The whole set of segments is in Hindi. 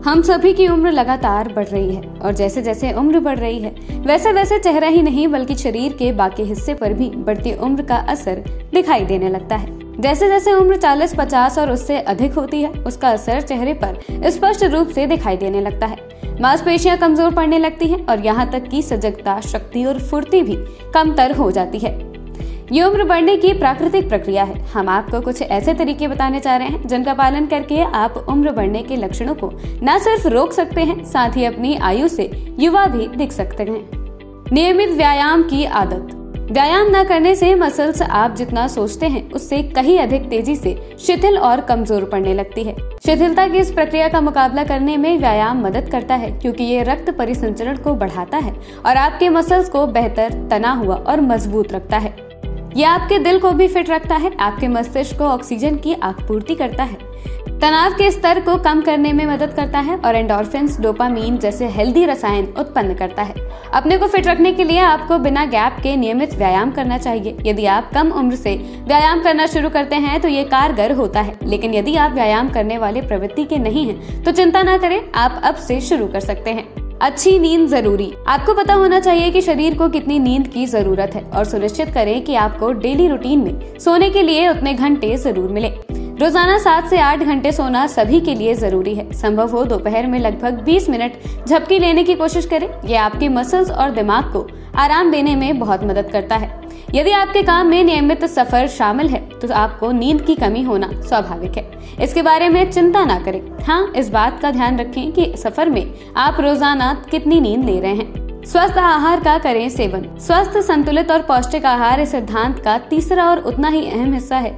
हम सभी की उम्र लगातार बढ़ रही है और जैसे जैसे उम्र बढ़ रही है वैसे वैसे चेहरा ही नहीं बल्कि शरीर के बाकी हिस्से पर भी बढ़ती उम्र का असर दिखाई देने लगता है। जैसे जैसे उम्र 40, 50 और उससे अधिक होती है उसका असर चेहरे पर स्पष्ट रूप से दिखाई देने लगता है। मांसपेशियां कमजोर पड़ने लगती हैं और यहाँ तक कि सजगता, शक्ति और फुर्ती भी कमतर हो जाती है। ये उम्र बढ़ने की प्राकृतिक प्रक्रिया है। हम आपको कुछ ऐसे तरीके बताने जा रहे हैं जिनका पालन करके आप उम्र बढ़ने के लक्षणों को न सिर्फ रोक सकते हैं, साथ ही अपनी आयु से युवा भी दिख सकते हैं। नियमित व्यायाम की आदत। व्यायाम न करने से मसल्स आप जितना सोचते हैं उससे कहीं अधिक तेजी से शिथिल और कमजोर पड़ने लगती है। शिथिलता की इस प्रक्रिया का मुकाबला करने में व्यायाम मदद करता है क्योंकि ये रक्त परिसंचरण को बढ़ाता है और आपके मसल्स को बेहतर तना हुआ और मजबूत रखता है। ये आपके दिल को भी फिट रखता है, आपके मस्तिष्क को ऑक्सीजन की आपूर्ति करता है, तनाव के स्तर को कम करने में मदद करता है और एंडोर्फिन्स, डोपामीन जैसे हेल्दी रसायन उत्पन्न करता है। अपने को फिट रखने के लिए आपको बिना गैप के नियमित व्यायाम करना चाहिए। यदि आप कम उम्र से व्यायाम करना शुरू करते हैं तो ये कारगर होता है, लेकिन यदि आप व्यायाम करने वाले प्रवृत्ति के नहीं हैं तो चिंता न करें, आप अब से शुरू कर सकते हैं। अच्छी नींद जरूरी। आपको पता होना चाहिए कि शरीर को कितनी नींद की जरूरत है और सुनिश्चित करें कि आपको डेली रूटीन में सोने के लिए उतने घंटे जरूर मिले। रोजाना 7 से 8 घंटे सोना सभी के लिए जरूरी है। संभव हो दोपहर में लगभग 20 मिनट झपकी लेने की कोशिश करें। यह आपके मसल्स और दिमाग को आराम देने में बहुत मदद करता है। यदि आपके काम में नियमित सफर शामिल है तो आपको नींद की कमी होना स्वाभाविक है। इसके बारे में चिंता ना करें। हाँ, इस बात का ध्यान रखें कि सफर में आप रोजाना कितनी नींद ले रहे हैं। स्वस्थ आहार का करें सेवन। स्वस्थ, संतुलित और पौष्टिक आहार इस सिद्धांत का तीसरा और उतना ही अहम हिस्सा है।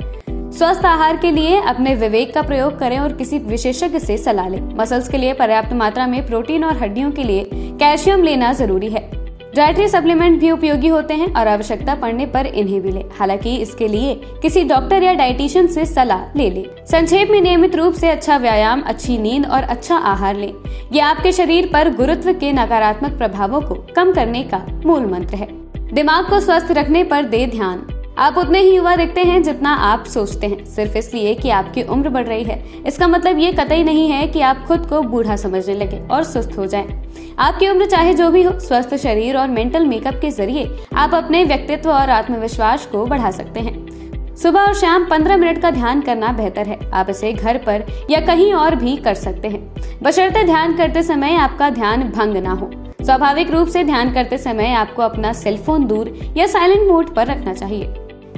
स्वस्थ आहार के लिए अपने विवेक का प्रयोग करें और किसी विशेषज्ञ से सलाह लें। मसल्स के लिए पर्याप्त मात्रा में प्रोटीन और हड्डियों के लिए कैल्शियम लेना जरूरी है। डाइटरी सप्लीमेंट भी उपयोगी होते हैं और आवश्यकता पड़ने पर इन्हें भी लें। हालांकि इसके लिए किसी डॉक्टर या डाइटिशियन से सलाह ले लें। संक्षेप में नियमित रूप से अच्छा व्यायाम, अच्छी नींद और अच्छा आहार लें। ये आपके शरीर पर गुरुत्व के नकारात्मक प्रभावों को कम करने का मूल मंत्र है। दिमाग को स्वस्थ रखने पर दे ध्यान। आप उतने ही युवा दिखते हैं जितना आप सोचते हैं। सिर्फ इसलिए कि आपकी उम्र बढ़ रही है इसका मतलब ये कतई नहीं है कि आप खुद को बूढ़ा समझने लगे और सुस्त हो जाएं। आपकी उम्र चाहे जो भी हो, स्वस्थ शरीर और मेंटल मेकअप के जरिए आप अपने व्यक्तित्व और आत्मविश्वास को बढ़ा सकते हैं। सुबह और शाम 15 मिनट का ध्यान करना बेहतर है। आप इसे घर पर या कहीं और भी कर सकते हैं, बशर्ते ध्यान करते समय आपका ध्यान भंग ना हो। स्वाभाविक रूप से ध्यान करते समय आपको अपना सेलफोन दूर या साइलेंट मोड पर रखना चाहिए।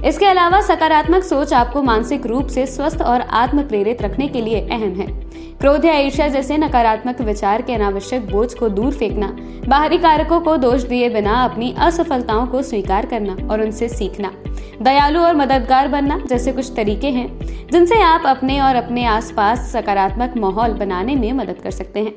इसके अलावा सकारात्मक सोच आपको मानसिक रूप से स्वस्थ और आत्म प्रेरित रखने के लिए अहम है। क्रोध या ईर्ष्या जैसे नकारात्मक विचार के अनावश्यक बोझ को दूर फेंकना, बाहरी कारकों को दोष दिए बिना अपनी असफलताओं को स्वीकार करना और उनसे सीखना, दयालु और मददगार बनना जैसे कुछ तरीके हैं जिनसे आप अपने और अपने आसपास सकारात्मक माहौल बनाने में मदद कर सकते हैं।